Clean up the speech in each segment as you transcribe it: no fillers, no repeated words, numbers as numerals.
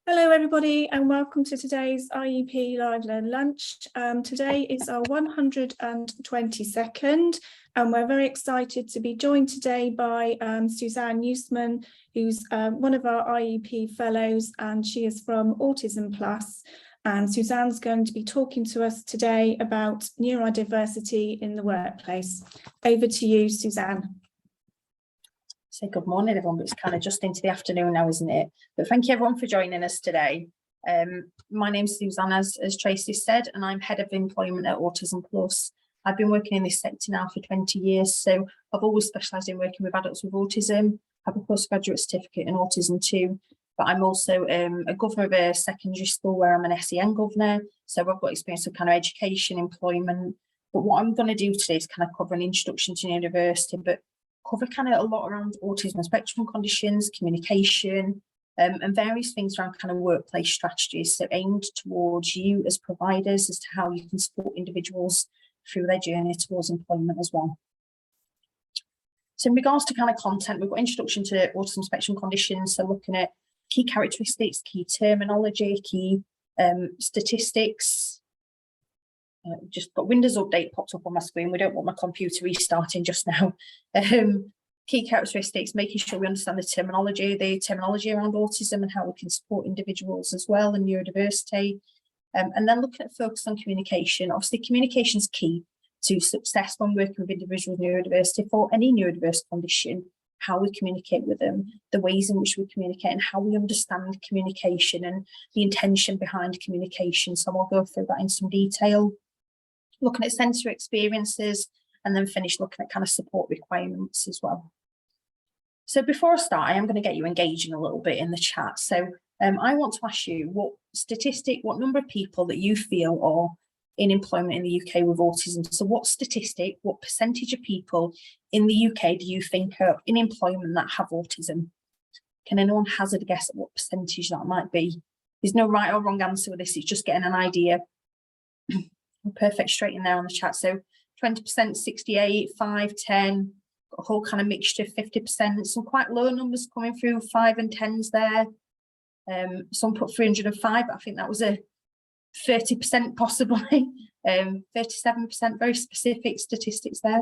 Hello everybody and welcome to today's IEP LiveLearnLUnch. Today is our 122nd and we're very excited to be joined today by Suzanne Newsman, who's one of our IEP fellows, and she is from Autism Plus. And Suzanne's going to be talking to us today about neurodiversity in the workplace. Over to you, Suzanne. Say good morning everyone, but it's kind of just into the afternoon now, isn't it? But thank you everyone for joining us today. My name's Suzanne, as Tracy said, and I'm Head of Employment at Autism Plus. I've been working in this sector now for 20 years, so I've always specialised in working with adults with autism. I have a postgraduate certificate in autism too, but I'm also a governor of a secondary school where I'm an SEN governor, so I've got experience with kind of education, employment. But what I'm going to do today is kind of cover an introduction to neurodiversity, but cover kind of a lot around autism spectrum conditions, communication, and various things around kind of workplace strategies, so aimed towards you as providers as to how you can support individuals through their journey towards employment as well. So in regards to kind of content, we've got introduction to autism spectrum conditions, so looking at key characteristics, key terminology, key statistics. Just got Windows Update popped up on my screen. We don't want my computer restarting just now. Key characteristics, making sure we understand the terminology around autism and how we can support individuals as well, and neurodiversity. And then looking at focus on communication. Obviously, communication is key to success when working with individuals with neurodiversity for any neurodiverse condition. How we communicate with them, the ways in which we communicate, and how we understand communication and the intention behind communication. So I'll go through that in some detail. Looking at sensory experiences, and then finish looking at kind of support requirements as well. So before I start, I am going to get you engaging a little bit in the chat. So I want to ask you what number of people that you feel are in employment in the UK with autism. So what percentage of people in the UK do you think are in employment that have autism? Can anyone hazard a guess at what percentage that might be? There's no right or wrong answer with this, it's just getting an idea. Perfect, straight in there on the chat. So 20%, 68, 5, 10, got a whole kind of mixture, 50%, some quite low numbers coming through, 5 and 10s there. Some put 305, but I think that was a 30% possibly. 37%, very specific statistics there.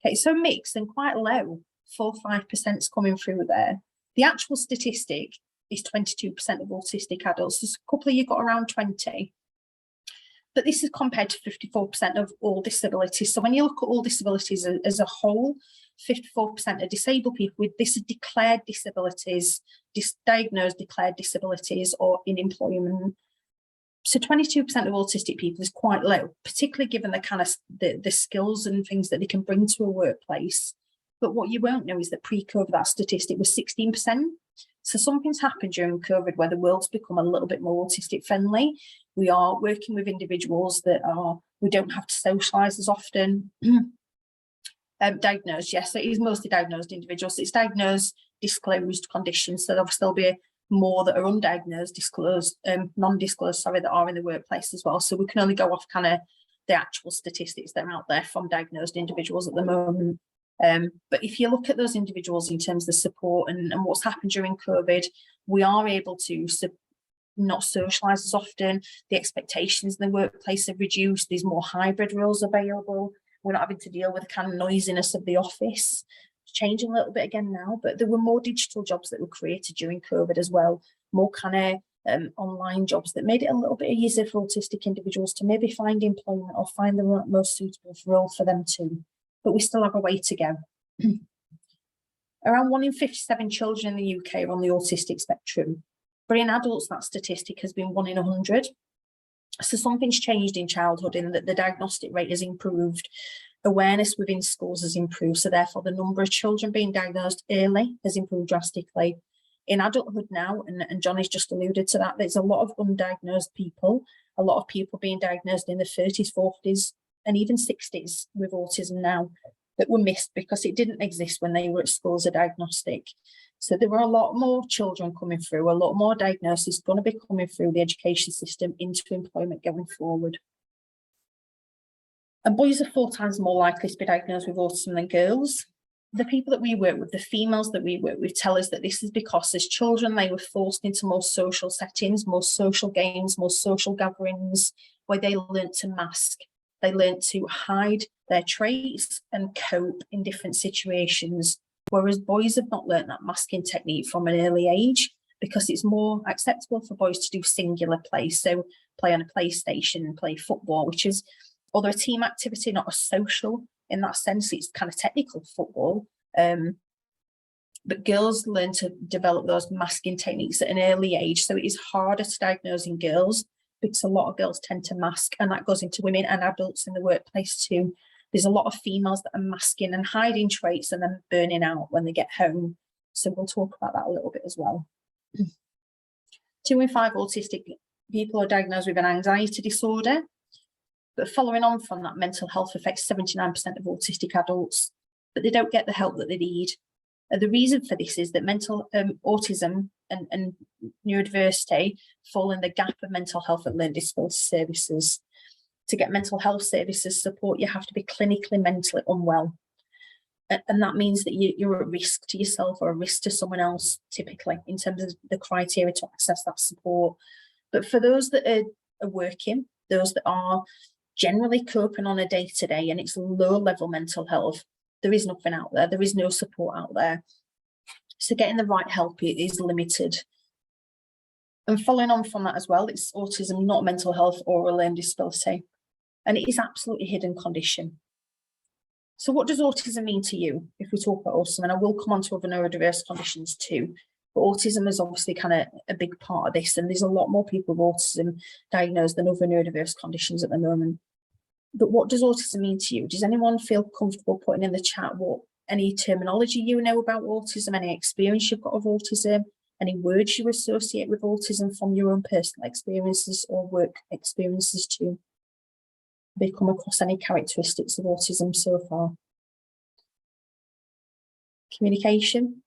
Okay, so mixed and quite low, 4-5% is coming through there. The actual statistic is 22% of autistic adults. There's a couple of you got around 20. But this is compared to 54% of all disabilities. So when you look at all disabilities as a whole, 54% are disabled people with declared disabilities, diagnosed declared disabilities, or in employment. So 22% of autistic people is quite low, particularly given the kind of the skills and things that they can bring to a workplace. But what you won't know is that pre-COVID, that statistic was 16%. So something's happened during COVID where the world's become a little bit more autistic friendly. We are working with individuals we don't have to socialise as often. Diagnosed, yes, so it is mostly diagnosed individuals. It's diagnosed, disclosed conditions. So there'll still be more that are undiagnosed, non-disclosed, that are in the workplace as well. So we can only go off kind of the actual statistics that are out there from diagnosed individuals at the moment. But if you look at those individuals in terms of the support and what's happened during COVID, we are able to not socialise as often. The expectations in the workplace have reduced. There's more hybrid roles available. We're not having to deal with the kind of noisiness of the office. It's changing a little bit again now, but there were more digital jobs that were created during COVID as well. More kind of online jobs that made it a little bit easier for autistic individuals to maybe find employment or find the most suitable role for them too. But we still have a way to go. Around 1 in 57 children in the UK are on the autistic spectrum. But in adults, that statistic has been 1 in 100. So something's changed in childhood in that the diagnostic rate has improved. Awareness within schools has improved. So therefore, the number of children being diagnosed early has improved drastically. In adulthood now, and John has just alluded to that, there's a lot of undiagnosed people, a lot of people being diagnosed in the 30s, 40s, and even 60s with autism now that were missed because it didn't exist when they were at school as a diagnostic. So there were a lot more children coming through, a lot more diagnosis going to be coming through the education system into employment going forward. And boys are 4 times more likely to be diagnosed with autism than girls. the people that we work with, the females that we work with, tell us that this is because as children, they were forced into more social settings, more social games, more social gatherings, where they learnt to mask. They learnt to hide their traits and cope in different situations, whereas boys have not learnt that masking technique from an early age, because it's more acceptable for boys to do singular play. So play on a PlayStation, play football, which is, although a team activity, not a social in that sense, it's kind of technical football. But girls learn to develop those masking techniques at an early age. So it is harder to diagnose in girls, because a lot of girls tend to mask, and that goes into women and adults in the workplace too. There's a lot of females that are masking and hiding traits and then burning out when they get home. So we'll talk about that a little bit as well. 2 in 5 autistic people are diagnosed with an anxiety disorder. But following on from that, mental health affects 79% of autistic adults, but they don't get the help that they need. And the reason for this is that autism and neurodiversity fall in the gap of mental health and learning disability services. To get mental health services support, you have to be clinically mentally unwell. And that means that you're at risk to yourself or a risk to someone else, typically, in terms of the criteria to access that support. But for those that are working, those that are generally coping on a day-to-day and it's low-level mental health, there is nothing out there. There is no support out there. So getting the right help is limited. And following on from that as well, it's autism, not mental health or a learning disability. And it is absolutely a hidden condition. So what does autism mean to you if we talk about autism? And I will come on to other neurodiverse conditions too. But autism is obviously kind of a big part of this. And there's a lot more people with autism diagnosed than other neurodiverse conditions at the moment. But what does autism mean to you? Does anyone feel comfortable putting in the chat what any terminology you know about autism, any experience you've got of autism, any words you associate with autism from your own personal experiences or work experiences too? Have you come across any characteristics of autism so far? Communication.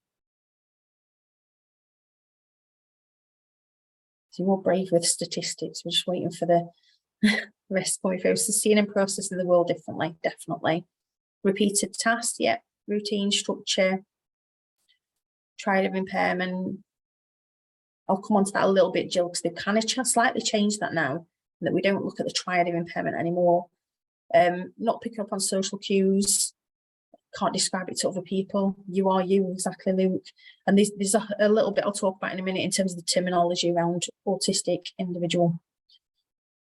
So you're more brave with statistics. We're just waiting for the rest coming through. So seeing and processing the world differently, definitely. Repeated tasks, yeah. Routine, structure, triad of impairment. I'll come on to that a little bit, Jill, because they've kind of slightly changed that now, that we don't look at the triad of impairment anymore. Not picking up on social cues, can't describe it to other people. You are you, exactly, Luke. And there's a little bit I'll talk about in a minute in terms of the terminology around autistic individual.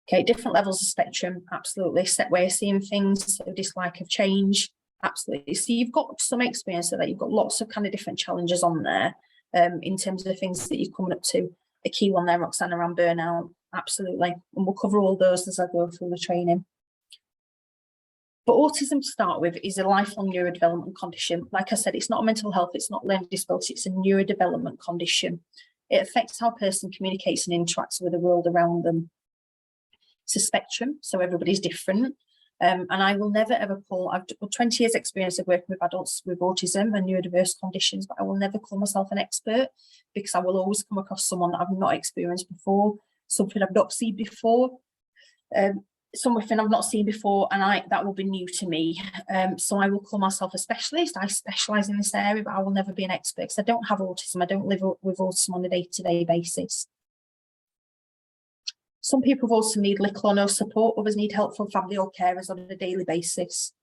Okay, different levels of spectrum, absolutely. Set way of seeing things, so dislike of change, absolutely. So you've got some experience of that. You've got lots of kind of different challenges on there in terms of the things that you're coming up to. A key one there, Roxanne, around burnout, absolutely. And we'll cover all those as I go through the training. But autism to start with is a lifelong neurodevelopment condition. Like I said, it's not a mental health, it's not learning disability, it's a neurodevelopment condition. It affects how a person communicates and interacts with the world around them. It's a spectrum, so everybody's different. And I will never ever call, I've got 20 years experience of working with adults with autism and neurodiverse conditions, but I will never call myself an expert, because I will always come across someone that I've not experienced before, something I've not seen before, something I've not seen before, and that will be new to me. So I will call myself a specialist. I specialise in this area, but I will never be an expert, because I don't have autism. I don't live with autism on a day-to-day basis. Some people with autism need little or no support. Others need help from family or carers on a daily basis.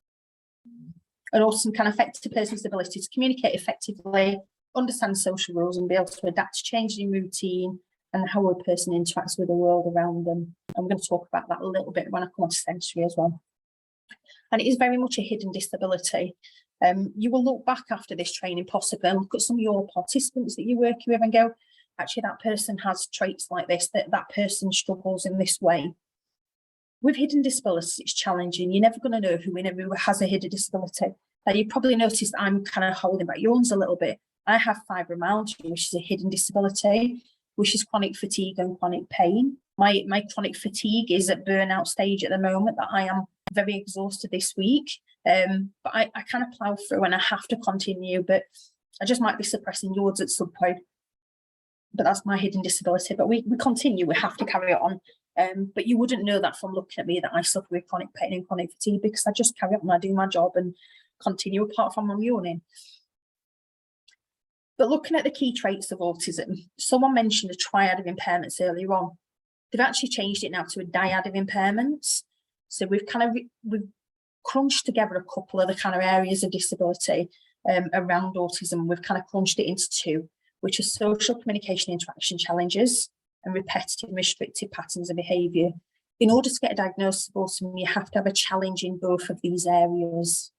And autism can affect a person's ability to communicate effectively, understand social rules, and be able to adapt to changing routine and how a person interacts with the world around them. I'm going to talk about that a little bit when I come on to sensory as well. And it is very much a hidden disability. You will look back after this training possibly and look at some of your participants that you're working with and go, actually, that person has traits like this, that person struggles in this way. With hidden disabilities, it's challenging. You're never going to know who has a hidden disability. You probably noticed I'm kind of holding back yawns a little bit. I have fibromyalgia, which is a hidden disability, which is chronic fatigue and chronic pain. My chronic fatigue is at burnout stage at the moment, that I am very exhausted this week. But I kind of plough through and I have to continue, but I just might be suppressing yawns at some point. But that's my hidden disability. But we continue, we have to carry on. But you wouldn't know that from looking at me, that I suffer with chronic pain and chronic fatigue, because I just carry on, I do my job and continue apart from I'm yawning. But looking at the key traits of autism, someone mentioned a triad of impairments earlier on. They've actually changed it now to a dyad of impairments. So we've crunched together a couple of the kind of areas of disability around autism. We've kind of crunched it into two, which are social communication interaction challenges and repetitive restrictive patterns of behaviour. In order to get a diagnosis of autism, you have to have a challenge in both of these areas.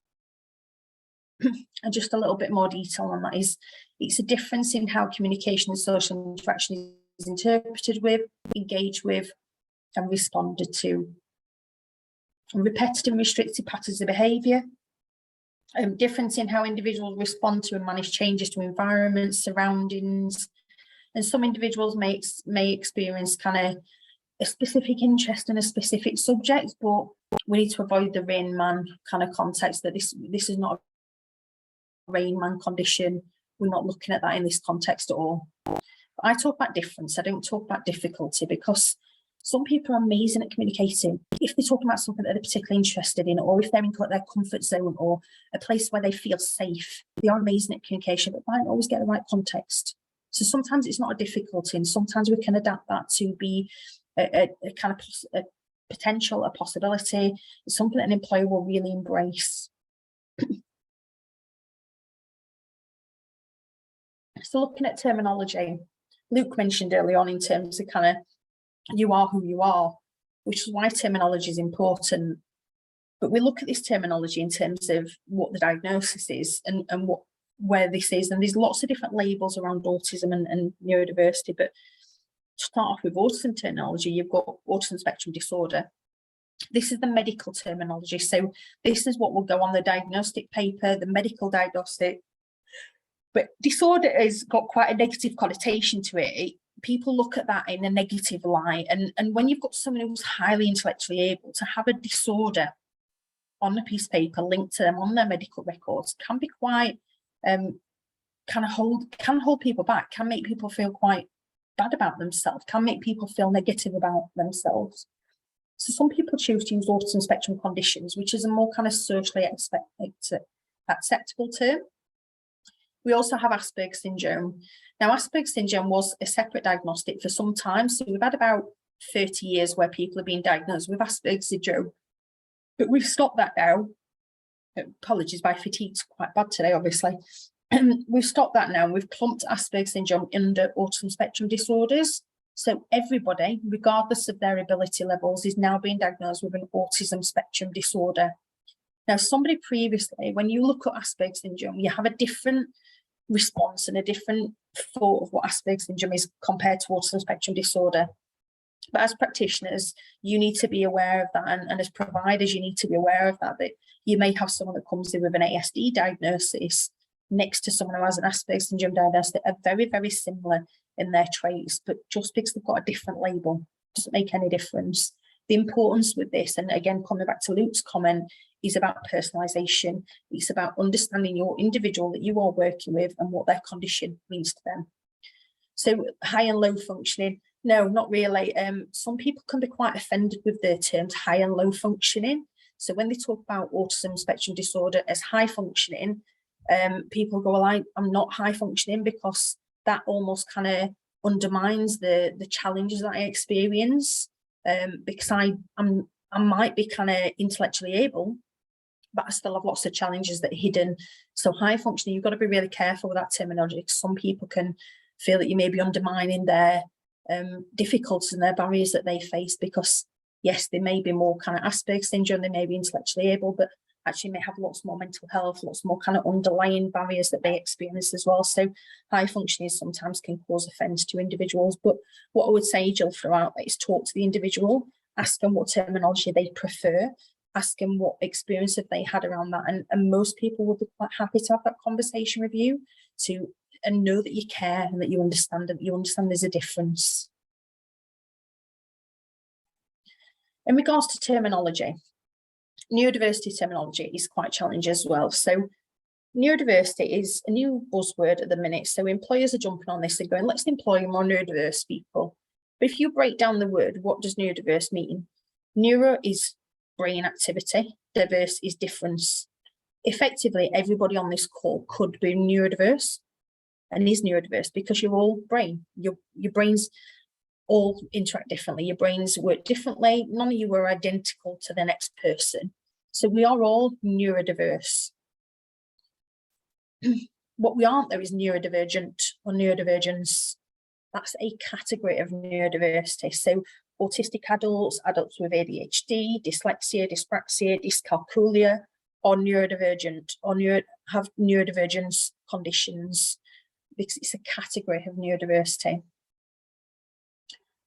And just a little bit more detail on that is, it's a difference in how communication and social interaction is interpreted with, engaged with, and responded to. And repetitive and restrictive patterns of behaviour. Difference in how individuals respond to and manage changes to environments, surroundings. And some individuals may experience kind of a specific interest in a specific subject, but we need to avoid the Rain Man kind of context, that this is not a Rain Man condition. We're not looking at that in this context at all. But I talk about difference, I don't talk about difficulty, because some people are amazing at communicating. If they're talking about something that they're particularly interested in, or if they're in their comfort zone or a place where they feel safe, they are amazing at communication, but might not always get the right context. So sometimes it's not a difficulty, and sometimes we can adapt that to be a kind of a potential, a possibility, something that an employer will really embrace. So looking at terminology, Luke mentioned early on in terms of kind of you are who you are, which is why terminology is important. But we look at this terminology in terms of what the diagnosis is and where this is. And there's lots of different labels around autism and neurodiversity. But to start off with autism terminology, you've got autism spectrum disorder. This is the medical terminology. So this is what will go on the diagnostic paper, the medical diagnostic. But disorder has got quite a negative connotation to it. People look at that in a negative light. And when you've got someone who's highly intellectually able, to have a disorder on a piece of paper linked to them on their medical records can be quite, can hold people back, can make people feel quite bad about themselves, can make people feel negative about themselves. So some people choose to use autism spectrum conditions, which is a more kind of socially acceptable term. We also have Asperger's syndrome. Now, Asperger's syndrome was a separate diagnostic for some time. So we've had about 30 years where people have been diagnosed with Asperger's syndrome, but we've stopped that now. Apologies, my fatigue's quite bad today, obviously. We've stopped that now. We've clumped Asperger's syndrome under autism spectrum disorders. So everybody, regardless of their ability levels, is now being diagnosed with an autism spectrum disorder. Now, somebody previously, when you look at Asperger's syndrome, you have a different response and a different thought of what Asperger's syndrome is compared to autism spectrum disorder. But as practitioners, you need to be aware of that, and as providers, you need to be aware of that you may have someone that comes in with an ASD diagnosis next to someone who has an Asperger's syndrome diagnosis that are very, very similar in their traits, but just because they've got a different label doesn't make any difference. The importance with this, and again, coming back to Luke's comment, is about personalisation. It's about understanding your individual that you are working with and what their condition means to them. So high and low functioning, no, not really. Some people can be quite offended with the terms high and low functioning. So when they talk about autism spectrum disorder as high functioning, people go, well, I'm not high functioning, because that almost kind of undermines the challenges that I experience, because I might be kind of intellectually able, but I still have lots of challenges that are hidden. So high functioning, you've got to be really careful with that terminology, because some people can feel that you may be undermining their difficulties and their barriers that they face, because yes, they may be more kind of Asperger's syndrome, they may be intellectually able, but actually may have lots more mental health, lots more kind of underlying barriers that they experience as well. So high functioning sometimes can cause offence to individuals. But what I would say, Jill, throughout is talk to the individual, ask them what terminology they prefer, ask them what experience have they had around that. And most people will be quite happy to have that conversation with you and know that you care and that you understand there's a difference. In regards to terminology, neurodiversity terminology is quite challenging as well. So neurodiversity is a new buzzword at the minute. So employers are jumping on this and going, let's employ more neurodiverse people. But if you break down the word, what does neurodiverse mean? Neuro is brain activity, diverse is difference. Effectively, everybody on this call could be neurodiverse. and is neurodiverse because you're all brain. Your brains all interact differently. Your brains work differently. None of you are identical to the next person. So we are all neurodiverse. What we aren't, though, is neurodivergent or neurodivergence. That's a category of neurodiversity. So autistic adults, adults with ADHD, dyslexia, dyspraxia, dyscalculia, are neurodivergent or have neurodivergence conditions because it's a category of neurodiversity.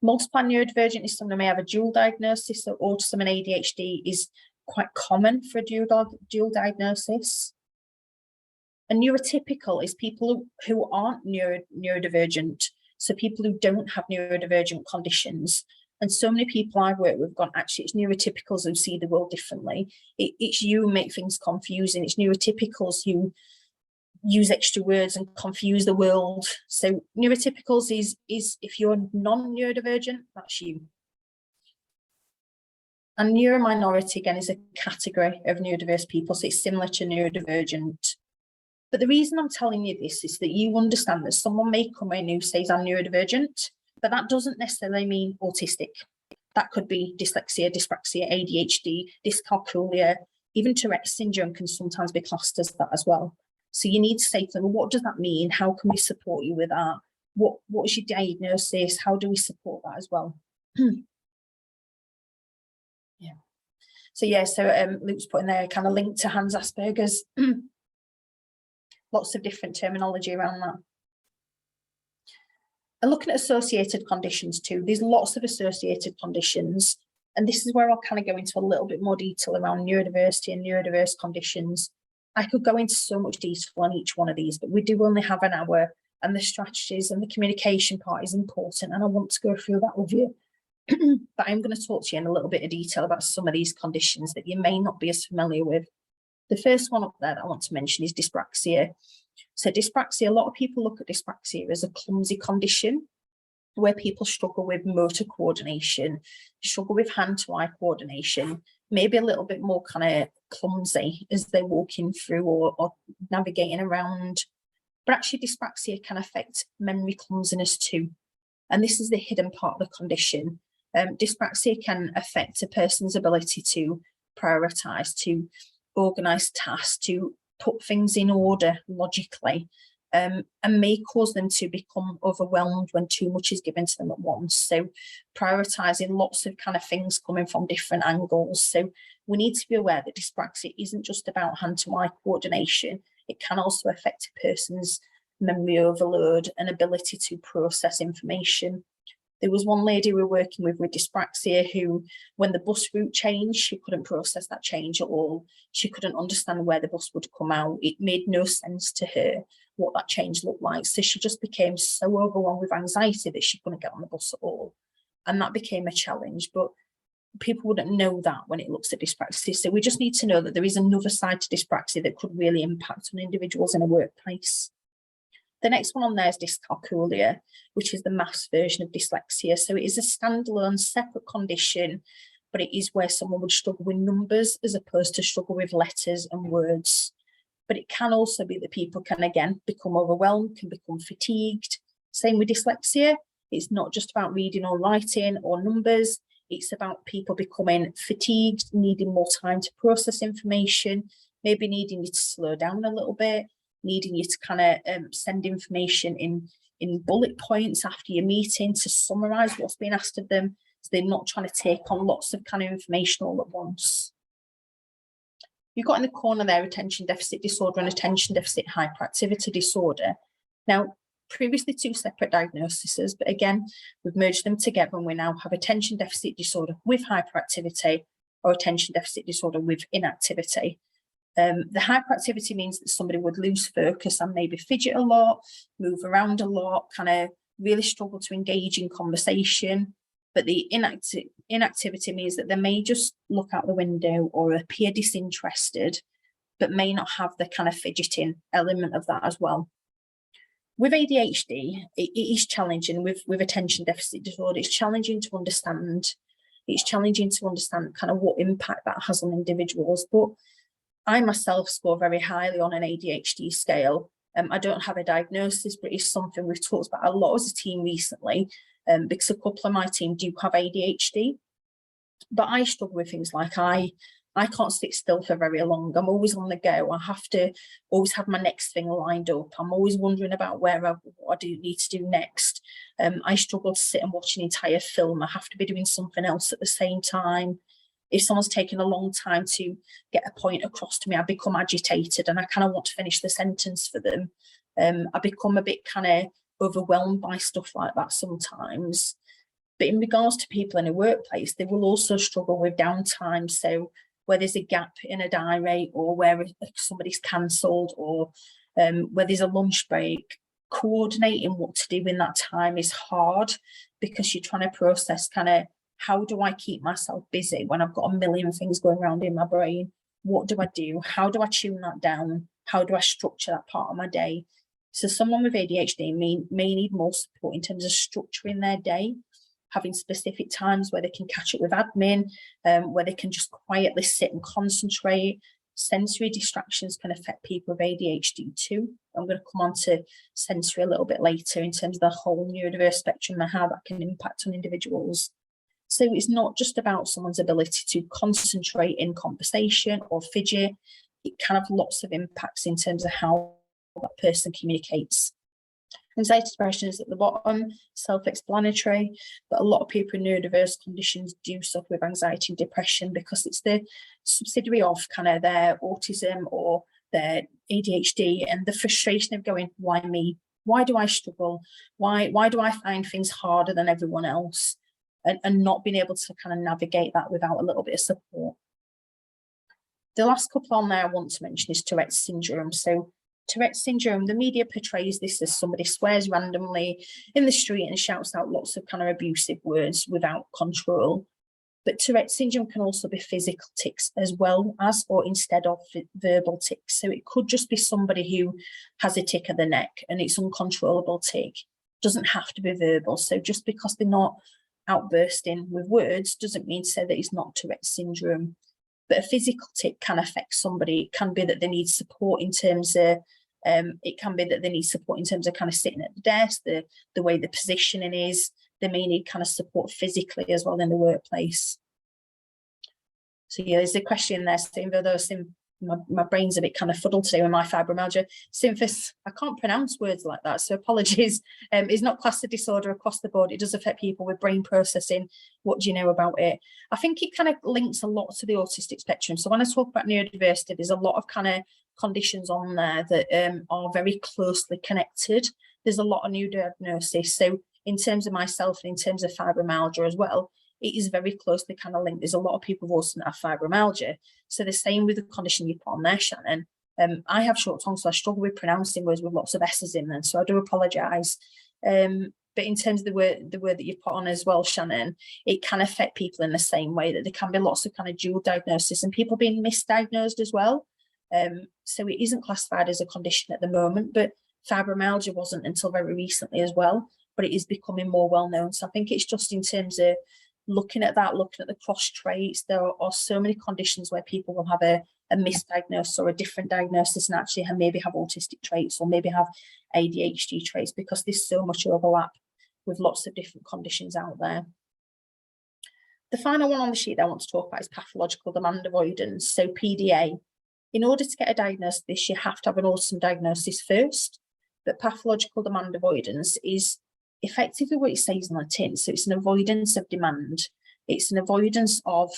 Multiple neurodivergent is someone who may have a dual diagnosis, so autism and ADHD is quite common for a dual diagnosis. And neurotypical is people who aren't neurodivergent, so people who don't have neurodivergent conditions. And so many people I've worked with have gone, actually, it's neurotypicals who see the world differently. It's you who make things confusing. It's neurotypicals who use extra words and confuse the world. So neurotypicals is if you're non-neurodivergent, that's you. And neurominority, again, is a category of neurodiverse people, so it's similar to neurodivergent. But the reason I'm telling you this is that you understand that someone may come in who says I'm neurodivergent, but that doesn't necessarily mean autistic. That could be dyslexia, dyspraxia, ADHD, dyscalculia, even Tourette's syndrome can sometimes be classed as that as well. So you need to say to them, well, what does that mean? How can we support you with that? What is your diagnosis? How do we support that as well? Yeah. So Luke's putting there kind of link to Hans Asperger's. Lots of different terminology around that. And looking at associated conditions too, there's lots of associated conditions. And this is where I'll kind of go into a little bit more detail around neurodiversity and neurodiverse conditions. I could go into so much detail on each one of these, but we do only have an hour, and the strategies and the communication part is important. And I want to go through that with you. But I'm going to talk to you in a little bit of detail about some of these conditions that you may not be as familiar with. The first one up there that I want to mention is dyspraxia. So dyspraxia, a lot of people look at dyspraxia as a clumsy condition where people struggle with motor coordination, struggle with hand-to-eye coordination, maybe a little bit more kind of clumsy as they're walking through or navigating around. But actually dyspraxia can affect memory clumsiness too. And this is the hidden part of the condition. Dyspraxia can affect a person's ability to prioritise, to organise tasks, to put things in order logically, and may cause them to become overwhelmed when too much is given to them at once. So prioritising lots of kind of things coming from different angles. So we need to be aware that dyspraxia isn't just about hand-to-eye coordination. It can also affect a person's memory overload and ability to process information. There was one lady we were working with dyspraxia who, when the bus route changed, she couldn't process that change at all. She couldn't understand where the bus would come out. It made no sense to her what that change looked like. So she just became so overwhelmed with anxiety that she couldn't get on the bus at all. And that became a challenge. But people wouldn't know that when it looks at dyspraxia. So we just need to know that there is another side to dyspraxia that could really impact on individuals in a workplace. The next one on there is dyscalculia, which is the maths version of dyslexia. So it is a standalone separate condition, but it is where someone would struggle with numbers as opposed to struggle with letters and words. But it can also be that people can, again, become overwhelmed, can become fatigued. Same with dyslexia. It's not just about reading or writing or numbers. It's about people becoming fatigued, needing more time to process information, maybe needing you to slow down a little bit, needing you to kind of send information in bullet points after your meeting to summarise what's been asked of them. So they're not trying to take on lots of kind of information all at once. You've got in the corner there attention deficit disorder and attention deficit hyperactivity disorder. Now, previously two separate diagnoses, but again, we've merged them together and we now have attention deficit disorder with hyperactivity or attention deficit disorder with inactivity. The hyperactivity means that somebody would lose focus and maybe fidget a lot, move around a lot, kind of really struggle to engage in conversation. But the inactivity means that they may just look out the window or appear disinterested, but may not have the kind of fidgeting element of that as well. With ADHD, it is challenging with attention deficit disorder. It's challenging to understand. It's challenging to understand kind of what impact that has on individuals. But I myself score very highly on an ADHD scale. I don't have a diagnosis, but it's something we've talked about a lot as a team recently, because a couple of my team do have ADHD. But I struggle with things like I can't sit still for very long. I'm always on the go. I have to always have my next thing lined up. I'm always wondering about what I do need to do next. I struggle to sit and watch an entire film. I have to be doing something else at the same time. If someone's taken a long time to get a point across to me, I become agitated and I kind of want to finish the sentence for them. I become a bit kind of overwhelmed by stuff like that sometimes. But in regards to people in a workplace, they will also struggle with downtime. So where there's a gap in a diary, or where somebody's cancelled, or where there's a lunch break, coordinating what to do in that time is hard, because you're trying to process kind of, how do I keep myself busy when I've got a million things going around in my brain? What do I do? How do I tune that down? How do I structure that part of my day? So someone with ADHD may need more support in terms of structuring their day, having specific times where they can catch up with admin, where they can just quietly sit and concentrate. Sensory distractions can affect people with ADHD too. I'm going to come on to sensory a little bit later in terms of the whole neurodiverse spectrum and how that can impact on individuals. So it's not just about someone's ability to concentrate in conversation or fidget. It can have lots of impacts in terms of how that person communicates. Anxiety depression is at the bottom, self-explanatory, but a lot of people in neurodiverse conditions do suffer with anxiety and depression because it's the subsidiary of kind of their autism or their ADHD, and the frustration of going, why me? Why do I struggle? Why do I find things harder than everyone else? And not being able to kind of navigate that without a little bit of support. The last couple on there I want to mention is Tourette's syndrome. So Tourette's syndrome, the media portrays this as somebody swears randomly in the street and shouts out lots of kind of abusive words without control. But Tourette's syndrome can also be physical tics as well as, or instead of, verbal tics. So it could just be somebody who has a tic of the neck and it's uncontrollable tic. Doesn't have to be verbal. So just because they're not outbursting with words doesn't mean to say that it's not Tourette's syndrome. But a physical tic can affect somebody. It can be that they need support in terms of kind of sitting at the desk, the way the positioning is. They may need kind of support physically as well in the workplace. So yeah, there's a question there saying, my brain's a bit kind of fuddled today with my fibromyalgia. Symphysis, I can't pronounce words like that, so apologies. It's not classed a disorder across the board. It does affect people with brain processing. What do you know about it? I think it kind of links a lot to the autistic spectrum. So when I talk about neurodiversity, there's a lot of kind of conditions on there that are very closely connected. There's a lot of new diagnosis. So in terms of myself and in terms of fibromyalgia as well, it is very closely kind of linked. There's a lot of people who also have fibromyalgia. So the same with the condition you put on there, Shannon. I have short tongue, so I struggle with pronouncing words with lots of S's in them. So I do apologise. But in terms of the word that you put on as well, Shannon, it can affect people in the same way that there can be lots of kind of dual diagnosis and people being misdiagnosed as well. So it isn't classified as a condition at the moment, but fibromyalgia wasn't until very recently as well, but it is becoming more well known. So I think it's just in terms of looking at the cross traits. There are so many conditions where people will have a misdiagnosis or a different diagnosis and actually maybe have autistic traits or maybe have ADHD traits, because there's so much overlap with lots of different conditions out there. The final one on the sheet that I want to talk about is pathological demand avoidance, so PDA. In order to get a diagnosis of this, you have to have an autism diagnosis first, but pathological demand avoidance is effectively what it says on the tin. So it's an avoidance of demand. It's an avoidance of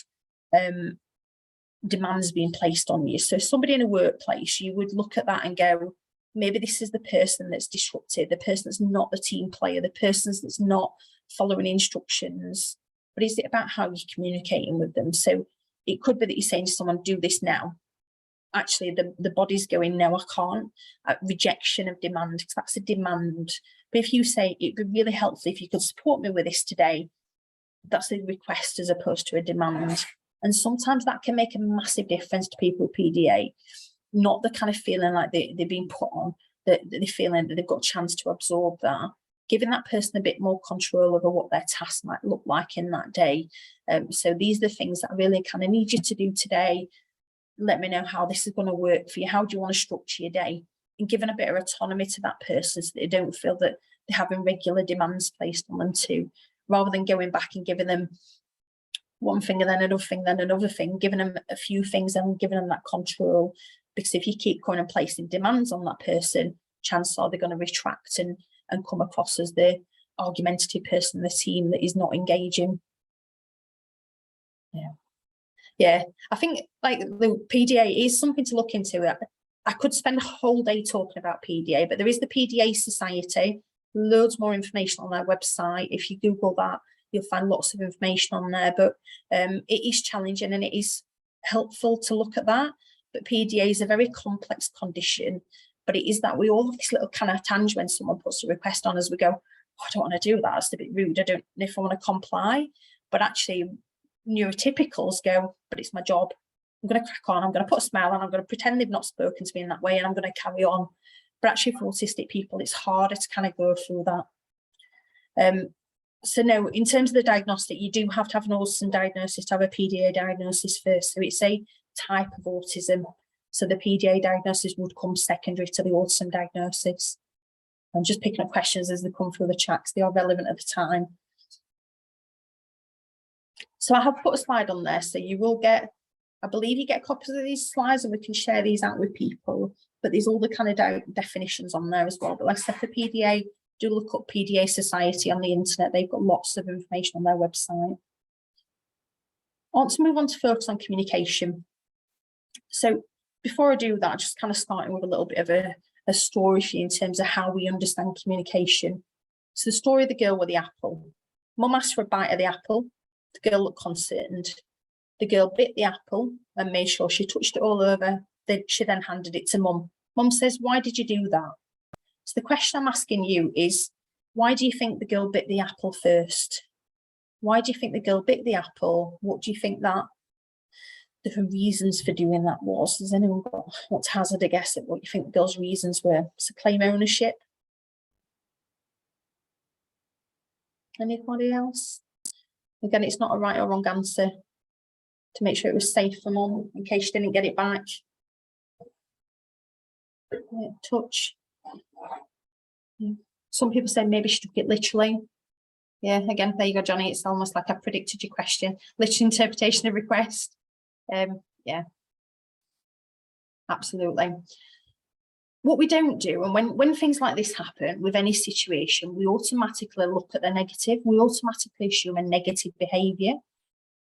demands being placed on you. So somebody in a workplace, you would look at that and go, maybe this is the person that's disruptive, the person that's not the team player, the person that's not following instructions. But is it about how you're communicating with them? So it could be that you're saying to someone, do this now. Actually, the body's going, no, I can't. Rejection of demand, because that's a demand. But if you say, it'd be really helpful if you could support me with this today, that's a request as opposed to a demand. And sometimes that can make a massive difference to people with PDA, not the kind of feeling like they're being put on, that they're feeling that they've got a chance to absorb that, giving that person a bit more control over what their task might look like in that day. So these are the things that I really kind of need you to do today. Let me know how this is going to work for you. How do you want to structure your day? and giving a bit of autonomy to that person so that they don't feel that they're having regular demands placed on them too, rather than going back and giving them one thing and then another thing, then another thing, giving them a few things and giving them that control. Because if you keep going and placing demands on that person, chances are they're going to retract and come across as the argumentative person in the team that is not engaging. Yeah, I think like the PDA is something to look into. I could spend a whole day talking about PDA, but there is the PDA Society, loads more information on their website. If you Google that, you'll find lots of information on there, but it is challenging and it is helpful to look at that. But PDA is a very complex condition, but it is that we all have this little kind of tange when someone puts a request on us, we go, oh, I don't want to do that, it's a bit rude, I don't know if I want to comply. But actually neurotypicals go, but it's my job, I'm going to crack on, I'm going to put a smile on, I'm going to pretend they've not spoken to me in that way and I'm going to carry on. But actually for autistic people, it's harder to kind of go through that. So no, in terms of the diagnostic, you do have to have an autism diagnosis to have a PDA diagnosis first. So it's a type of autism. So the PDA diagnosis would come secondary to the autism diagnosis. I'm just picking up questions as they come through the chat because they are relevant at the time. So I have put a slide on there, so you will get, I believe you get copies of these slides and we can share these out with people, but there's all the kind of definitions on there as well. But like I said, for PDA, do look up PDA Society on the internet. They've got lots of information on their website. I want to move on to focus on communication. So before I do that, just kind of starting with a little bit of a story for you in terms of how we understand communication. So the story of the girl with the apple. Mum asked for a bite of the apple. The girl looked concerned. The girl bit the apple and made sure she touched it all over. She then handed it to Mum. Mum says, why did you do that? So the question I'm asking you is, why do you think the girl bit the apple first? Why do you think the girl bit the apple? What do you think that the reasons for doing that was? Has anyone want to hazard a guess at what you think the girl's reasons were? So claim ownership. Anybody else? Again, it's not a right or wrong answer, to make sure it was safe for Mum in case she didn't get it back. Yeah, touch. Yeah. Some people say maybe she took it literally. Yeah, again, there you go, Johnny. It's almost like I predicted your question. Literal interpretation of request. Yeah, absolutely. What we don't do, and when things like this happen with any situation, we automatically look at the negative. We automatically assume a negative behaviour.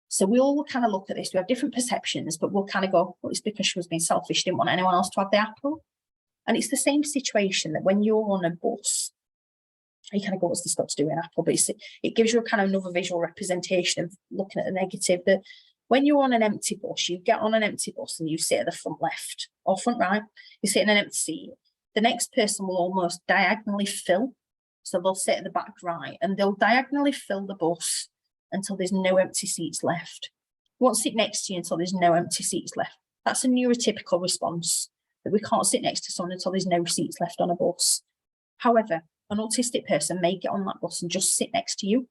So we all kind of look at this. We have different perceptions, but we'll kind of go, well, it's because she was being selfish, she didn't want anyone else to have the apple. And it's the same situation that when you're on a bus, you kind of go, what's this got to do with an apple? But it gives you a kind of another visual representation of looking at the negative, that when you're on an empty bus, you get on an empty bus and you sit at the front left or front right, you sit in an empty seat. The next person will almost diagonally fill. So they'll sit at the back right and they'll diagonally fill the bus until there's no empty seats left. You won't sit next to you until there's no empty seats left. That's a neurotypical response, that we can't sit next to someone until there's no seats left on a bus. However, an autistic person may get on that bus and just sit next to you.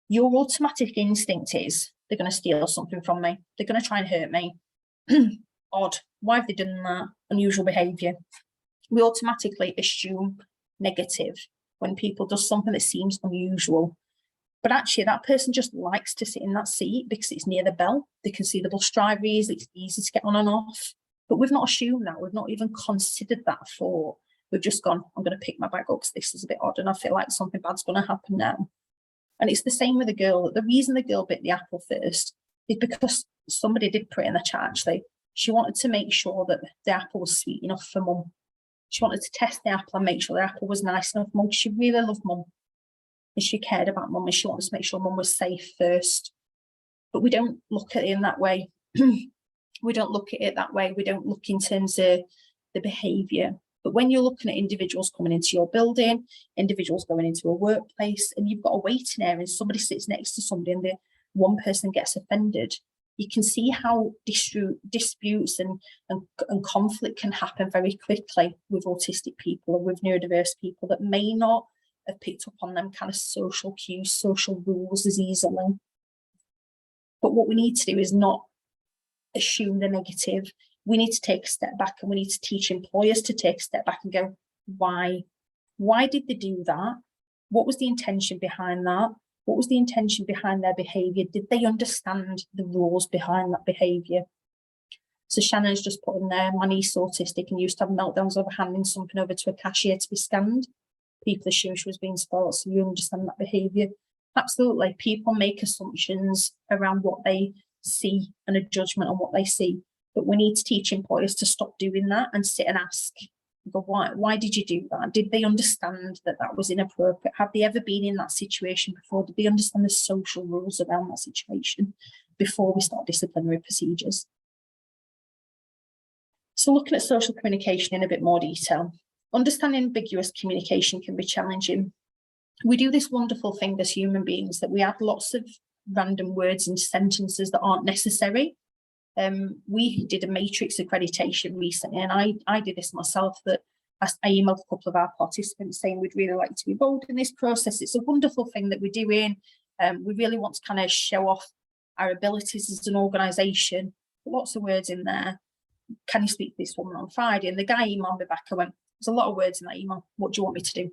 Your automatic instinct is, they're going to steal something from me. They're going to try and hurt me. Odd. Why have they done that? Unusual behaviour. We automatically assume negative when people do something that seems unusual. But actually, that person just likes to sit in that seat because it's near the bell. They can see the bus driver easily. It's easy to get on and off. But we've not assumed that. We've not even considered that thought. We've just gone, I'm going to pick my bag up because this is a bit odd and I feel like something bad's going to happen now. And it's the same with the girl. The reason the girl bit the apple first is because somebody did put it in the chat, actually. She wanted to make sure that the apple was sweet enough for Mum. She wanted to test the apple and make sure the apple was nice enough for Mum. She really loved Mum. And she cared about Mum and she wanted to make sure Mum was safe first. But we don't look at it in that way. We don't look at it that way. We don't look in terms of the behaviour. But when you're looking at individuals coming into your building, individuals going into a workplace, and you've got a waiting area and somebody sits next to somebody and the one person gets offended, you can see how disputes and conflict can happen very quickly with autistic people or with neurodiverse people that may not have picked up on them kind of social cues, social rules as easily. But what we need to do is not assume the negative. we need to take a step back, and we need to teach employers to take a step back and go, why? Why did they do that? What was the intention behind that? What was the intention behind their behaviour? Did they understand the rules behind that behaviour? So Shannon's just put in there, my niece autistic and used to have meltdowns over handing something over to a cashier to be scanned. People assume she was being spoiled, so you understand that behaviour. Absolutely, people make assumptions around what they see and a judgment on what they see. But we need to teach employers to stop doing that and sit and ask, go, why did you do that? Did they understand that that was inappropriate? Have they ever been in that situation before? Did they understand the social rules around that situation before we start disciplinary procedures? So looking at social communication in a bit more detail, understanding ambiguous communication can be challenging. We do this wonderful thing as human beings that we add lots of random words and sentences that aren't necessary. We did a matrix accreditation recently, and I did this myself, that I emailed a couple of our participants saying we'd really like to be involved in this process. It's a wonderful thing that we're doing. We really want to kind of show off our abilities as an organisation. Lots of words in there. Can you speak to this woman on Friday? And the guy emailed me back. I went, there's a lot of words in that email. What do you want me to do?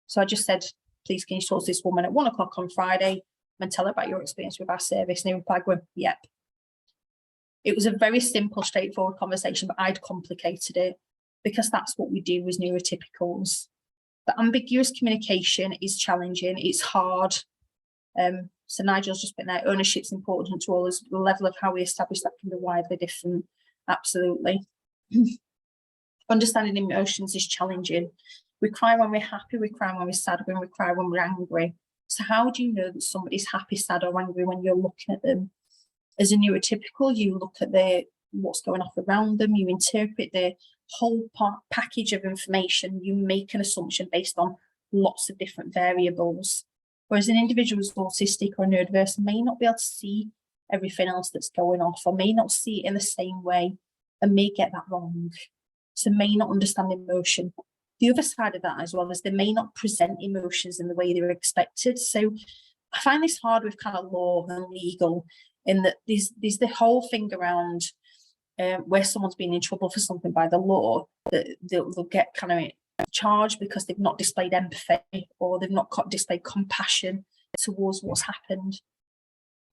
So I just said, please, can you talk to this woman at 1 o'clock on Friday and tell her about your experience with our service? And he replied, going, yep. It was a very simple, straightforward conversation, but I'd complicated it because that's what we do as neurotypicals. The ambiguous communication is challenging. It's hard. So Nigel's just been there. Ownership's important to all us. The level of how we establish that can be widely different. Absolutely. Understanding emotions is challenging. We cry when we're happy, we cry when we're sad, when we cry when we're angry. So how do you know that somebody's happy, sad or angry when you're looking at them? As a neurotypical, you look at what's going on around them, you interpret the whole package of information, you make an assumption based on lots of different variables. Whereas an individual who's autistic or neurodiverse may not be able to see everything else that's going off, or may not see it in the same way, and may get that wrong. So may not understand emotion. The other side of that as well is they may not present emotions in the way they were expected. So I find this hard with kind of law and legal, in that there's the whole thing around where someone's been in trouble for something by the law, that they'll get kind of charged because they've not displayed empathy or they've not displayed compassion towards what's happened.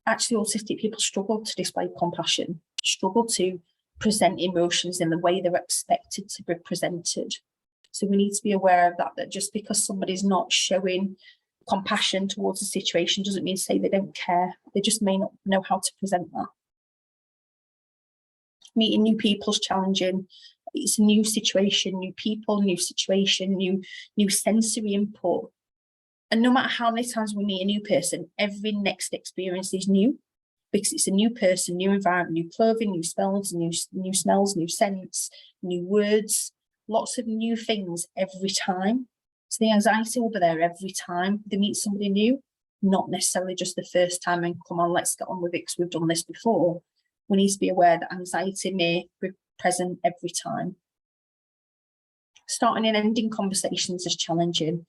Actually, autistic people struggle to display compassion, struggle to present emotions in the way they're expected to be presented. So we need to be aware of that just because somebody's not showing compassion towards a situation doesn't mean to say they don't care. They just may not know how to present that. Meeting new people is challenging. It's a new situation, new people, new situation, new sensory input. And no matter how many times we meet a new person, every next experience is new, because it's a new person, new environment, new clothing, new smells, new scents, new words, lots of new things every time. So the anxiety will be there every time they meet somebody new, not necessarily just the first time and come on, let's get on with it because we've done this before. We need to be aware that anxiety may be present every time. Starting and ending conversations is challenging.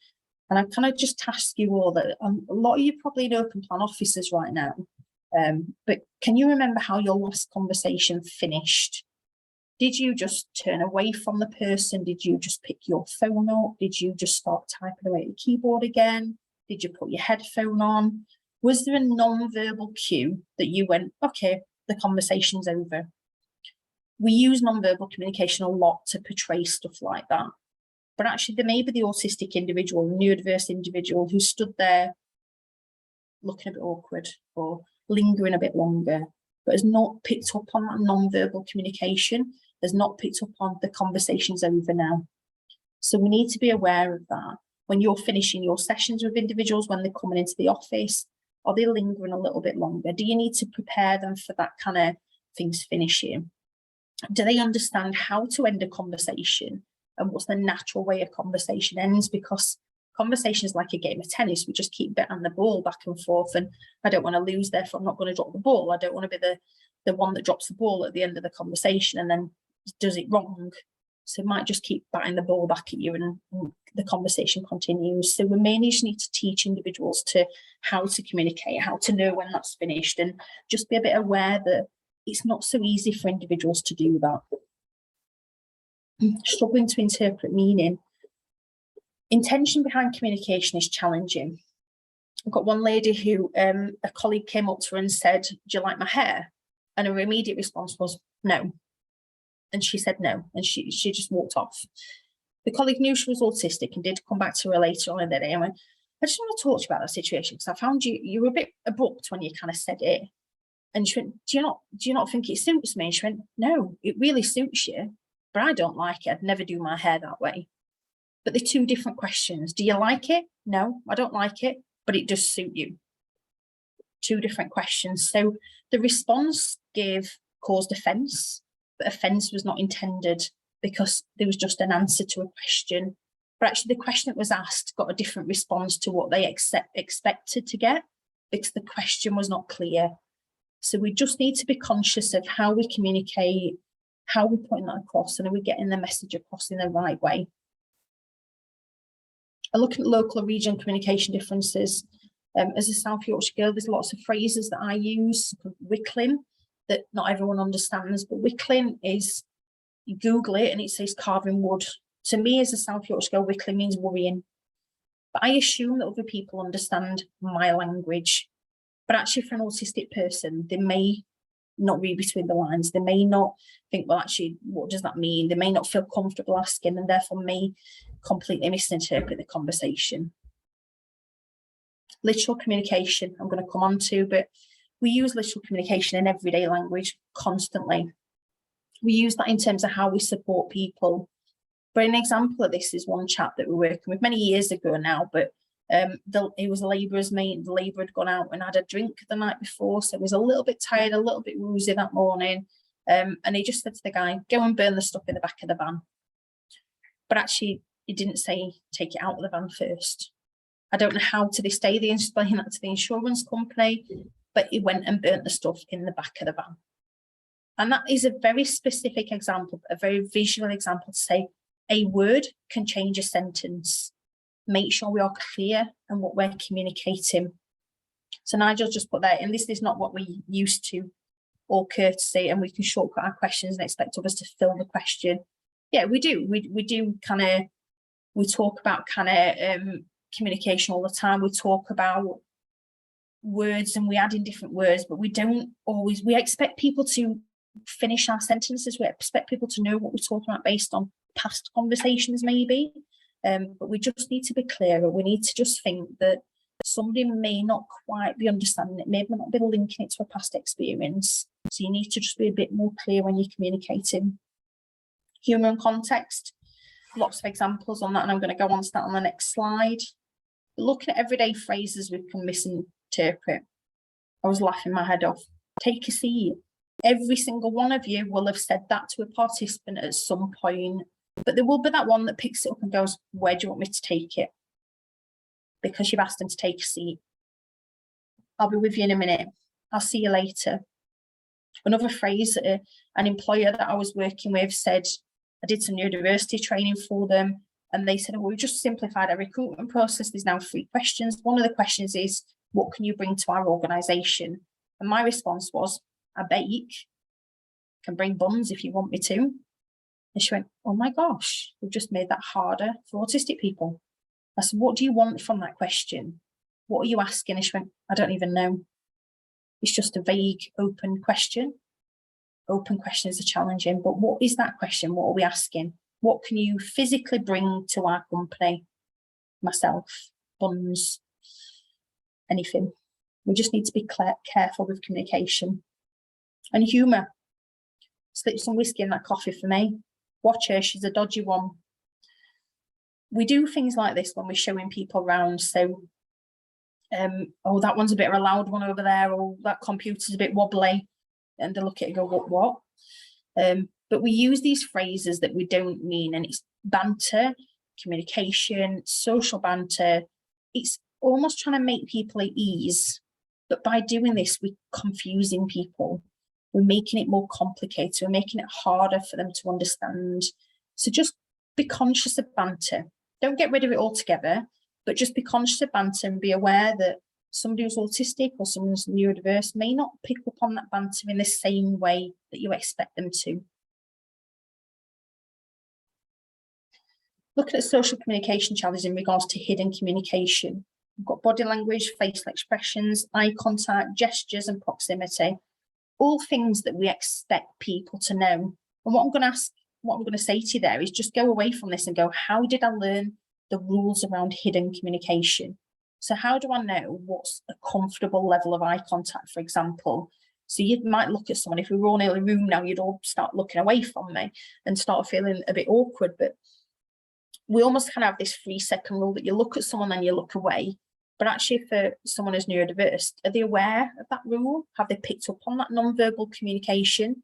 And I kind of just task you all that a lot of you probably in open plan offices right now, but can you remember how your last conversation finished? Did you just turn away from the person? Did you just pick your phone up? Did you just start typing away at the keyboard again? Did you put your headphone on? Was there a non-verbal cue that you went, okay, the conversation's over? We use non-verbal communication a lot to portray stuff like that. But actually, there may be the autistic individual, the neurodiverse individual who stood there looking a bit awkward or lingering a bit longer, but has not picked up on that non-verbal communication, has not picked up on the conversations over now. So we need to be aware of that. When you're finishing your sessions with individuals, when they're coming into the office, are they lingering a little bit longer? Do you need to prepare them for that kind of things finishing? Do they understand how to end a conversation? And what's the natural way a conversation ends? Because conversation is like a game of tennis. We just keep betting the ball back and forth, and I don't want to lose, therefore I'm not going to drop the ball. I don't want to be the one that drops the ball at the end of the conversation and then does it wrong. So it might just keep batting the ball back at you and the conversation continues. So we mainly just need to teach individuals to how to communicate, how to know when that's finished, and just be a bit aware that it's not so easy for individuals to do that. Struggling to interpret meaning. Intention behind communication is challenging. I've got one lady who, a colleague came up to her and said, "Do you like my hair?" And her immediate response was, "No." And she said no, and she just walked off. The colleague knew she was autistic and did come back to her later on in the day and went, "I just want to talk to you about that situation, because I found you were a bit abrupt when you kind of said it." And she went, do you not think it suits me?" And she went, "No, it really suits you, but I don't like it. I'd never do my hair that way." But they're two different questions. Do you like it? No, I don't like it, but it does suit you. Two different questions. So the response caused offence, but offence was not intended, because there was just an answer to a question. But actually the question that was asked got a different response to what they expected to get, because the question was not clear. So we just need to be conscious of how we communicate, how we're putting that across, and are we getting the message across in the right way. I look at local and regional communication differences. As a South Yorkshire girl, there's lots of phrases that I use. Wickling, that not everyone understands, but wickling is, you Google it and it says carving wood. To me, as a South Yorkshire girl, wickling means worrying. But I assume that other people understand my language. But actually, for an autistic person, they may not read between the lines. They may not think, well, actually, what does that mean? They may not feel comfortable asking, and therefore may completely misinterpret the conversation. Literal communication, I'm going to come on to, but we use literal communication in everyday language constantly. We use that in terms of how we support people. But an example of this is one chap that we're working with many years ago now, but it was a labourer's mate. The labourer had gone out and had a drink the night before, so he was a little bit tired, a little bit woozy that morning, and he just said to the guy, "Go and burn the stuff in the back of the van." But actually, he didn't say take it out of the van first. I don't know how to this day they explain that to the insurance company, but he went and burnt the stuff in the back of the van. And that is a very specific example, a very visual example to say a word can change a sentence. Make sure we are clear and what we're communicating. So Nigel just put that in. This is not what we used to, or courtesy, and we can shortcut our questions and expect others to fill the question. Yeah, we do. We do kind of, we talk about kind of communication all the time. We talk about words and we add in different words, but we don't always, we expect people to finish our sentences. We expect people to know what we're talking about based on past conversations maybe, but we just need to be clearer. We need to just think that somebody may not quite be understanding it, maybe not be linking it to a past experience. So you need to just be a bit more clear when you're communicating. Humour and context, lots of examples on that, and I'm going to go on to that on the next slide. Looking at everyday phrases we can misinterpret. I was laughing my head off. Take a seat. Every single one of you will have said that to a participant at some point, but there will be that one that picks it up and goes, "Where do you want me to take it?" Because you've asked them to take a seat. "I'll be with you in a minute. I'll see you later." Another phrase, an employer that I was working with said, I did some neurodiversity training for them, and they said, "Oh, we just simplified our recruitment process. There's now 3 questions. One of the questions is, what can you bring to our organisation?" And my response was, "I bake, can bring buns if you want me to." And she went, "Oh my gosh, we've just made that harder for autistic people." I said, "What do you want from that question? What are you asking?" And she went, "I don't even know. It's just a vague, open question." Open questions are challenging, but what is that question? What are we asking? What can you physically bring to our company? Myself, buns, anything. We just need to be careful with communication. And humour. Slip some whiskey in that coffee for me. Watch her, she's a dodgy one. We do things like this when we're showing people around. So, oh, that one's a bit of a loud one over there, or that computer's a bit wobbly. And they look at it and go, what? But we use these phrases that we don't mean, and it's banter, communication, social banter. It's almost trying to make people at ease. But by doing this, we're confusing people. We're making it more complicated. We're making it harder for them to understand. So just be conscious of banter. Don't get rid of it altogether, but just be conscious of banter and be aware that Somebody who's autistic or someone who's neurodiverse may not pick up on that banter in the same way that you expect them to. Looking at social communication challenges in regards to hidden communication. We've got body language, facial expressions, eye contact, gestures and proximity. All things that we expect people to know. And what I'm going to say to you there is just go away from this and go, how did I learn the rules around hidden communication? So how do I know what's a comfortable level of eye contact, for example? So you might look at someone, if we were all in a room now, you'd all start looking away from me and start feeling a bit awkward. But we almost kind of have this 3-second rule that you look at someone and you look away. But actually for someone who's neurodiverse, are they aware of that rule? Have they picked up on that non-verbal communication?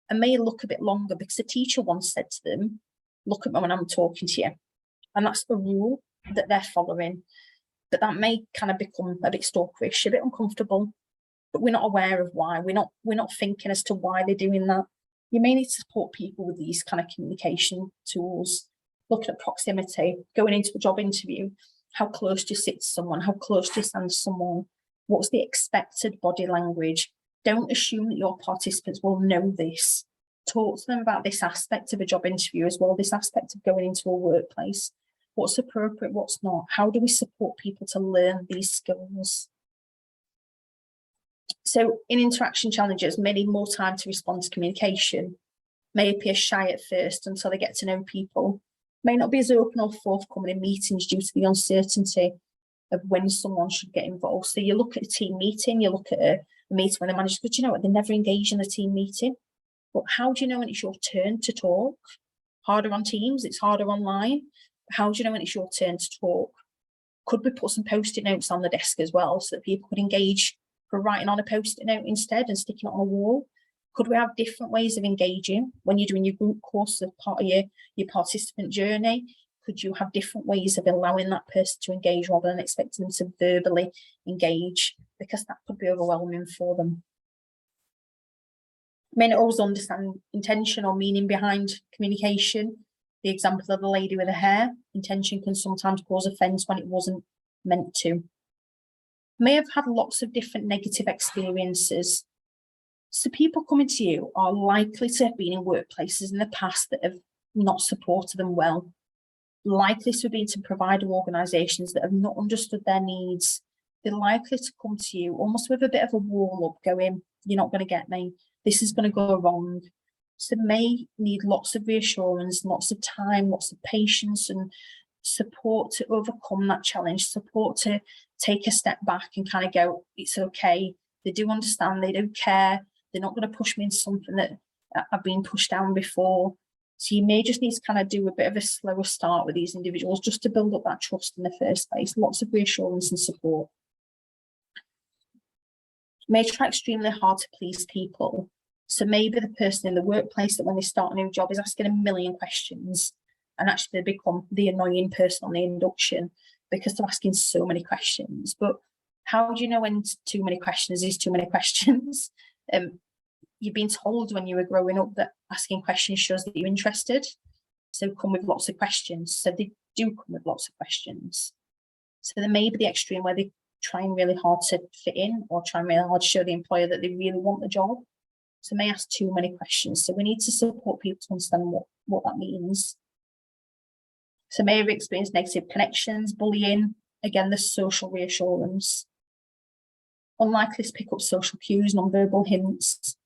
And may look a bit longer because the teacher once said to them, look at me when I'm talking to you. And that's the rule that they're following. But that may kind of become a bit stalkerish, a bit uncomfortable, but we're not aware of why. We're not thinking as to why they're doing that. You may need to support people with these kind of communication tools. Looking at proximity, going into a job interview, how close do you sit to someone? How close do you stand to someone? What's the expected body language? Don't assume that your participants will know this. Talk to them about this aspect of a job interview as well, this aspect of going into a workplace. What's appropriate, what's not? How do we support people to learn these skills? So in interaction challenges, may need more time to respond to communication, may appear shy at first until they get to know people, may not be as open or forthcoming in meetings due to the uncertainty of when someone should get involved. So you look at a team meeting, you look at a meeting when the manager goes, you know what, they never engage in a team meeting. But how do you know when it's your turn to talk? Harder on Teams, it's harder online. How do you know when it's your turn to talk? Could we put some post-it notes on the desk as well so that people could engage for writing on a post-it note instead and sticking it on a wall? Could we have different ways of engaging when you're doing your group course as part of your participant journey? Could you have different ways of allowing that person to engage rather than expecting them to verbally engage? Because that could be overwhelming for them. May not always understand intention or meaning behind communication. The example of the lady with the hair, intention can sometimes cause offence when it wasn't meant to. May have had lots of different negative experiences. So people coming to you are likely to have been in workplaces in the past that have not supported them well. Likely to have been to provider organisations that have not understood their needs. They're likely to come to you almost with a bit of a wall up going, you're not going to get me. This is going to go wrong. So may need lots of reassurance, lots of time, lots of patience and support to overcome that challenge, support to take a step back and kind of go, it's okay. They do understand, they don't care. They're not going to push me into something that I've been pushed down before. So you may just need to kind of do a bit of a slower start with these individuals just to build up that trust in the first place. Lots of reassurance and support. May try extremely hard to please people. So maybe the person in the workplace that when they start a new job is asking a million questions and actually they become the annoying person on the induction because they're asking so many questions. But how do you know when too many questions is too many questions? You've been told when you were growing up that asking questions shows that you're interested. So come with lots of questions. So they do come with lots of questions. So there may be the extreme where they're trying really hard to fit in or trying really hard to show the employer that they really want the job. So may ask too many questions. So we need to support people to understand what that means. So may have experienced negative connections, bullying, again, the social reassurance. Unlikely to pick up social cues, non-verbal hints,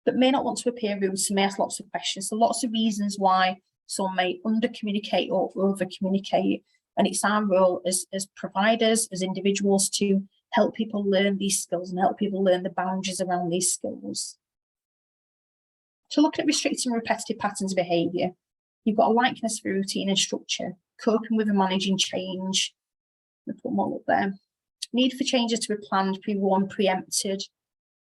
but may not want to appear rude, so may ask lots of questions. So lots of reasons why someone may under-communicate or over-communicate. And it's our role as providers, as individuals, to help people learn these skills and help people learn the boundaries around these skills. To look at restricting repetitive patterns of behaviour, you've got a likeness for routine and structure, coping with and managing change. I'll put more up there. Need for changes to be planned, pre-warned, preempted.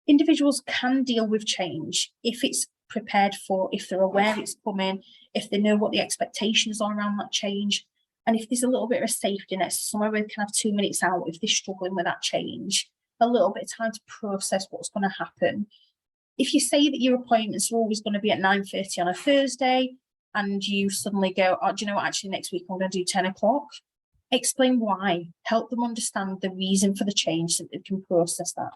Individuals can deal with change if it's prepared for, if they're aware it's coming, if they know what the expectations are around that change, and if there's a little bit of safety net, somewhere where they can have 2 minutes out if they're struggling with that change, a little bit of time to process what's going to happen. If you say that your appointments are always going to be at 9:30 on a Thursday, and you suddenly go, oh, do you know what, actually next week I'm going to do 10 o'clock, explain why, help them understand the reason for the change so that they can process that.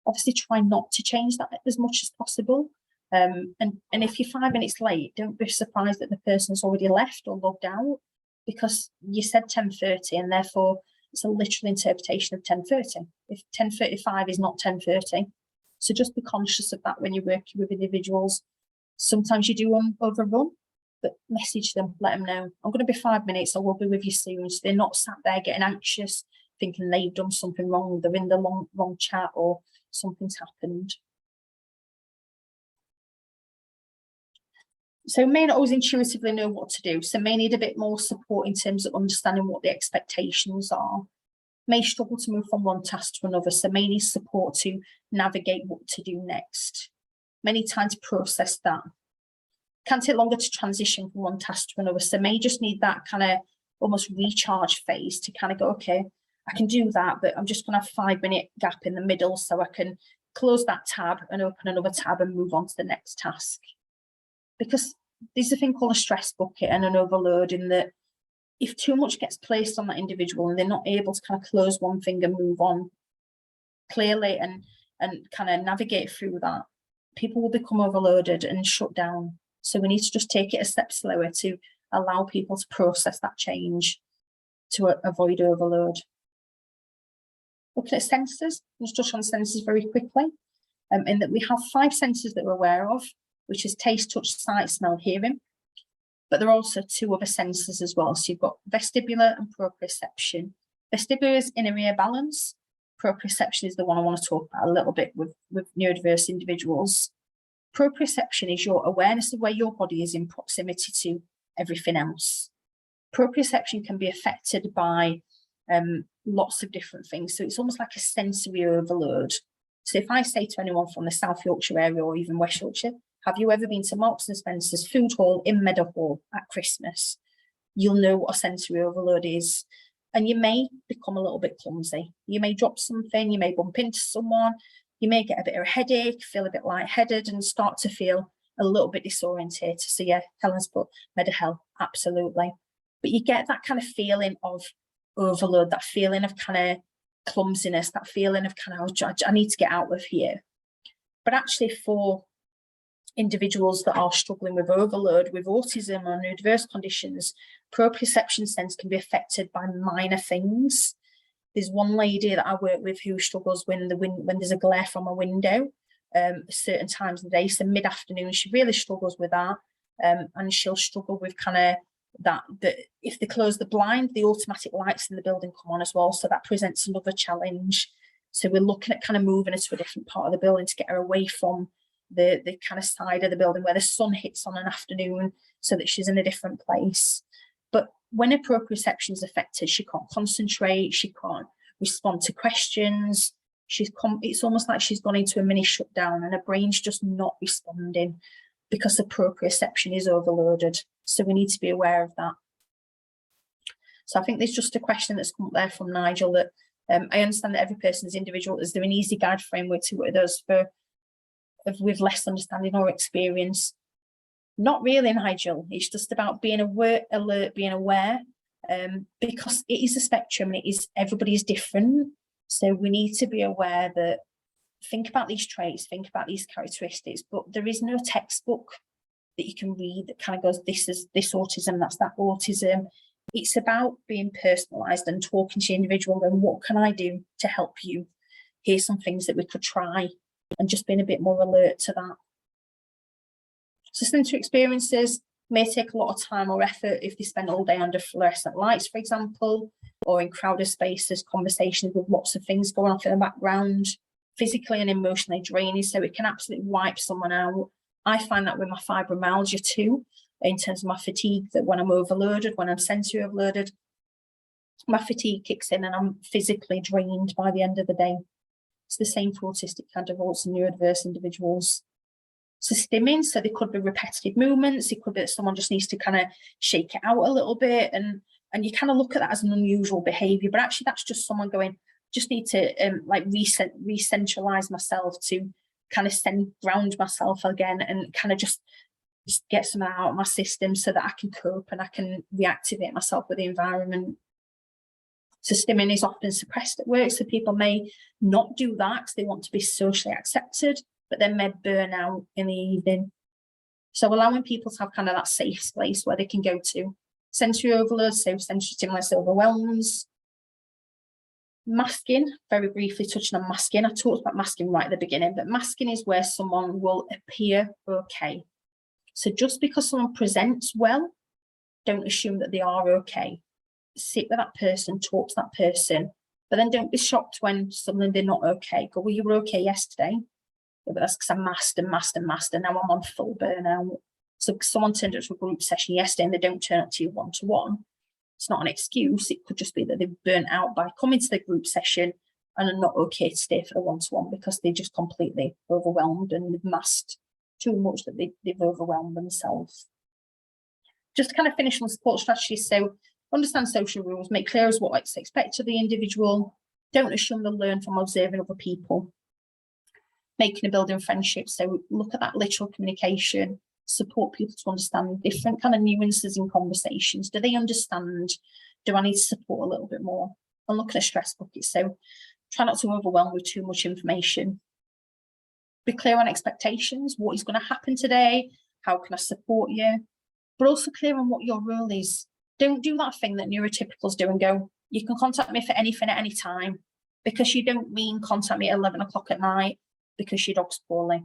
Obviously try not to change that as much as possible. And if you're 5 minutes late, don't be surprised that the person's already left or logged out, because you said 10:30 and therefore it's a literal interpretation of 10:30. If 10:35 is not 10:30. So just be conscious of that when you're working with individuals. Sometimes you do overrun, but message them, let them know, I'm going to be 5 minutes, I will be with you soon. So they're not sat there getting anxious, thinking they've done something wrong, they're in the wrong chat or something's happened. So may not always intuitively know what to do. So may need a bit more support in terms of understanding what the expectations are. May struggle to move from one task to another. So may need support to navigate what to do next. May need time to process that. Can take longer to transition from one task to another. So may just need that kind of almost recharge phase to kind of go, okay, I can do that, but I'm just going to have a 5-minute gap in the middle so I can close that tab and open another tab and move on to the next task. Because there's a thing called a stress bucket and an overload, in that if too much gets placed on that individual and they're not able to kind of close one thing and move on clearly and kind of navigate through that, people will become overloaded and shut down. So we need to just take it a step slower to allow people to process that change to avoid overload. Looking at senses, let's touch on senses very quickly, in that we have 5 senses that we're aware of, which is taste, touch, sight, smell, hearing. But there are also 2 other senses as well. So you've got vestibular and proprioception. Vestibular is inner ear balance. Proprioception is the one I want to talk about a little bit with neurodiverse individuals. Proprioception is your awareness of where your body is in proximity to everything else. Proprioception can be affected by lots of different things. So it's almost like a sensory overload. So if I say to anyone from the South Yorkshire area or even West Yorkshire, have you ever been to Marks and Spencer's food hall in Meadowhall at Christmas? You'll know what a sensory overload is. And you may become a little bit clumsy. You may drop something, you may bump into someone, you may get a bit of a headache, feel a bit lightheaded and start to feel a little bit disorientated. So yeah, Helen's put Meadowhall, absolutely. But you get that kind of feeling of overload, that feeling of kind of clumsiness, that feeling of kind of, oh, I need to get out of here. But actually for individuals that are struggling with overload, with autism or neurodiverse conditions, proprioception sense can be affected by minor things. There's one lady that I work with who struggles when there's a glare from a window certain times of the day. So mid-afternoon, she really struggles with that, and she'll struggle with kind of that if they close the blind, the automatic lights in the building come on as well. So that presents another challenge. So we're looking at kind of moving her to a different part of the building to get her away from the kind of side of the building where the sun hits on an afternoon, so that she's in a different place. But when her proprioception is affected, she can't concentrate, she can't respond to questions. It's almost like she's gone into a mini shutdown and her brain's just not responding because the proprioception is overloaded. So we need to be aware of that. So I think there's just a question that's come up there from Nigel that I understand that every person is individual. Is there an easy guide framework to work with those with less understanding or experience? Not really, Nigel. It's just about being alert, being aware, because it is a spectrum and everybody is different. So we need to be aware that, think about these traits, think about these characteristics, but there is no textbook that you can read that kind of goes, this is this autism, that's that autism. It's about being personalised and talking to the individual and what can I do to help you? Here's some things that we could try, and just being a bit more alert to that. So sensory experiences may take a lot of time or effort if they spend all day under fluorescent lights, for example, or in crowded spaces, conversations with lots of things going off in the background, physically and emotionally draining, so it can absolutely wipe someone out. I find that with my fibromyalgia too, in terms of my fatigue, that when I'm overloaded, when I'm sensory overloaded, my fatigue kicks in and I'm physically drained by the end of the day. It's the same for autistic kind of also neurodiverse individuals. So stimming, so there could be repetitive movements, it could be that someone just needs to kind of shake it out a little bit, and you kind of look at that as an unusual behaviour, but actually that's just someone going, just need to like re-centralise myself to kind of ground myself again and kind of just get some out of my system so that I can cope and I can reactivate myself with the environment. So stimming is often suppressed at work, so people may not do that because they want to be socially accepted, but then may burn out in the evening. So allowing people to have kind of that safe space where they can go to. Sensory overload, so sensory stimulus overwhelms. Masking, very briefly touching on masking. I talked about masking right at the beginning, but masking is where someone will appear okay. So just because someone presents well, don't assume that they are okay. Sit with that person, talk to that person, but then don't be shocked when suddenly they're not okay. Go, well, you were okay yesterday. Yeah, but that's because I masked and now I'm on full burnout. So someone turned up to a group session yesterday and they don't turn up to you one-to-one. It's not an excuse. It could just be that they've burnt out by coming to the group session and are not okay to stay for the one-to-one because they're just completely overwhelmed and they've masked too much that they've overwhelmed themselves. Just to kind of finish on support strategies. So understand social rules, make clear as what's expected of the individual. Don't assume they'll learn from observing other people. Making and building friendships. So look at that literal communication, support people to understand different kind of nuances in conversations. Do they understand? Do I need to support a little bit more? And look at a stress bucket. So try not to overwhelm with too much information. Be clear on expectations. What is going to happen today? How can I support you? But also clear on what your role is. Don't do that thing that neurotypicals do and go, you can contact me for anything at any time, because you don't mean contact me at 11 o'clock at night because your dog's poorly.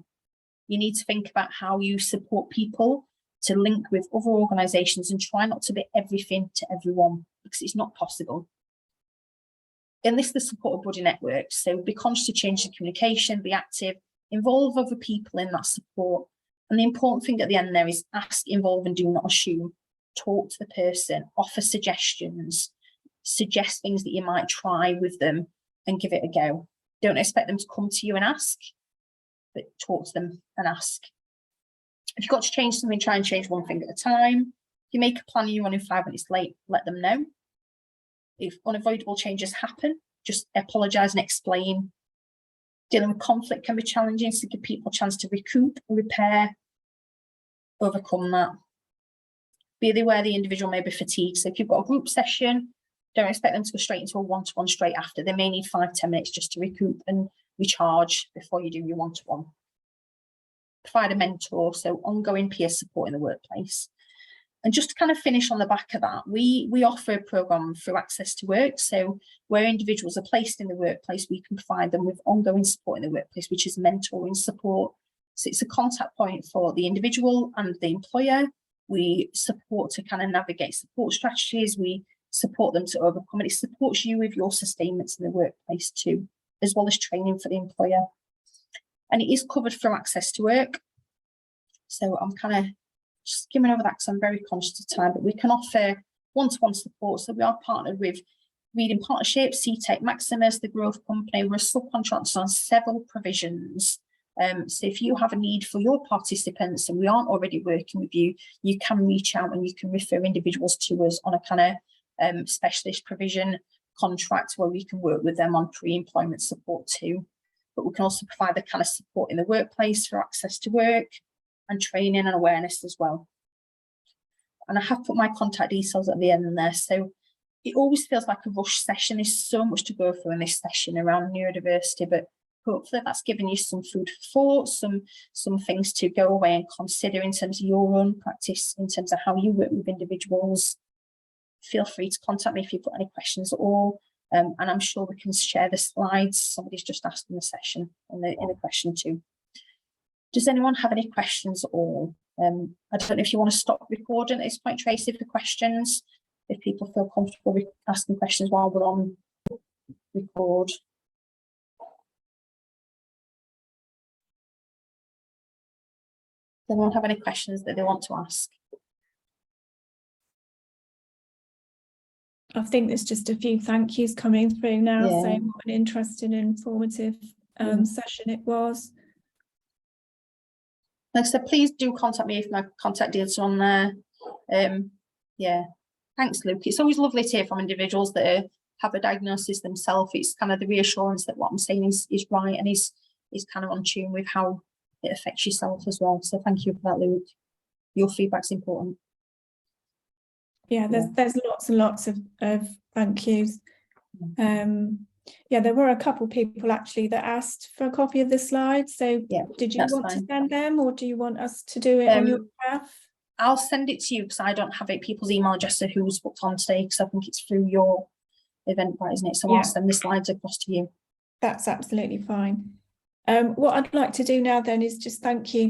You need to think about how you support people to link with other organisations and try not to be everything to everyone, because it's not possible. Enlist the support of buddy networks. So be conscious to change the communication, be active, involve other people in that support. And the important thing at the end there is ask, involve, and do not assume. Talk to the person, offer suggestions, suggest things that you might try with them and give it a go. Don't expect them to come to you and ask, but talk to them and ask. If you've got to change something, try and change one thing at a time. If you make a plan and you're running 5 minutes late, let them know. If unavoidable changes happen, just apologise and explain. Dealing with conflict can be challenging, so give people a chance to recoup, repair, overcome that. Be aware the individual may be fatigued. So if you've got a group session, don't expect them to go straight into a one-to-one straight after. They may need 5-10 minutes just to recoup and recharge before you do your one-to-one. Provide a mentor, so ongoing peer support in the workplace. And just to kind of finish on the back of that, we offer a programme through Access to Work. So where individuals are placed in the workplace, we can provide them with ongoing support in the workplace, which is mentoring support. So it's a contact point for the individual and the employer. We support to kind of navigate support strategies. We support them to overcome it. It supports you with your sustainments in the workplace too, as well as training for the employer. And it is covered through Access to Work. So I'm kind of just skimming over that because I'm very conscious of time, but we can offer one-to-one support. So we are partnered with Reading Partnerships, CTEC Maximus, the Growth Company. We're a subcontractor on several provisions. So if you have a need for your participants and we aren't already working with you, you can reach out and you can refer individuals to us on a kind of specialist provision contract where we can work with them on pre-employment support too. But we can also provide the kind of support in the workplace for Access to Work and training and awareness as well. And I have put my contact details at the end there. So it always feels like a rush session. There's so much to go through in this session around neurodiversity, but hopefully that's given you some food for thought, some things to go away and consider in terms of your own practice, in terms of how you work with individuals. Feel free to contact me if you've got any questions at all. And I'm sure we can share the slides. Somebody's just asked in the session, in the question too. Does anyone have any questions at all? I don't know if you want to stop recording at this point, Tracy, for questions, if people feel comfortable asking questions while we're on record. Does anyone have any questions that they want to ask? I think there's just a few thank yous coming through now, Yeah. saying what an interesting and informative session it was. Like I said, please do contact me if my contact details are on there. Yeah, thanks, Luke. It's always lovely to hear from individuals that have a diagnosis themselves. It's kind of the reassurance that what I'm saying is right and is kind of on tune with how it affects yourself as well. So thank you for that, Luke. Your feedback's important. Yeah, there's lots and lots of thank yous. Yeah, there were a couple people actually that asked for a copy of the slides. So Yeah, did you that's want to fine. send them, or do you want us to do it on your behalf? I'll send it to you because I don't have it. People's email address of who's booked on today, because I think it's through your Eventbrite, isn't it? So Yeah. I'll send the slides across to you. That's absolutely fine. What I'd like to do now then is just thank you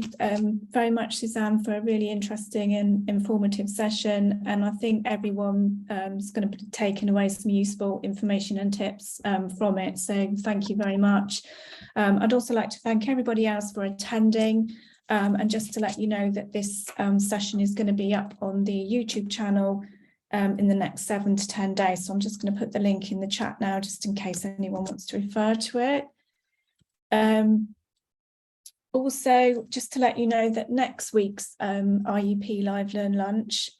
very much, Suzanne, for a really interesting and informative session. And I think everyone is going to be taking away some useful information and tips from it. So thank you very much. I'd also like to thank everybody else for attending. And just to let you know that this session is going to be up on the YouTube channel in the next 7 to 10 days. So I'm just going to put the link in the chat now, just in case anyone wants to refer to it. Also, just to let you know that next week's IEP Live Learn Lunch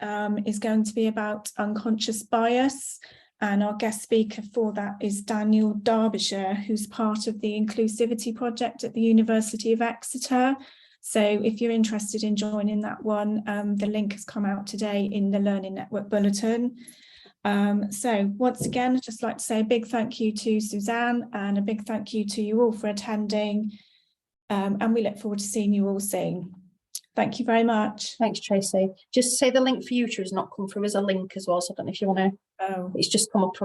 is going to be about unconscious bias, and our guest speaker for that is Daniel Derbyshire, who's part of the Inclusivity Project at the University of Exeter. So if you're interested in joining that one, the link has come out today in the Learning Network Bulletin. So once again, I'd just like to say a big thank you to Suzanne and a big thank you to you all for attending. And we look forward to seeing you all soon. Thank you very much. Thanks, Tracy. Just say the link for YouTube has not come through as a link as well. So I don't know if you want to, it's just come up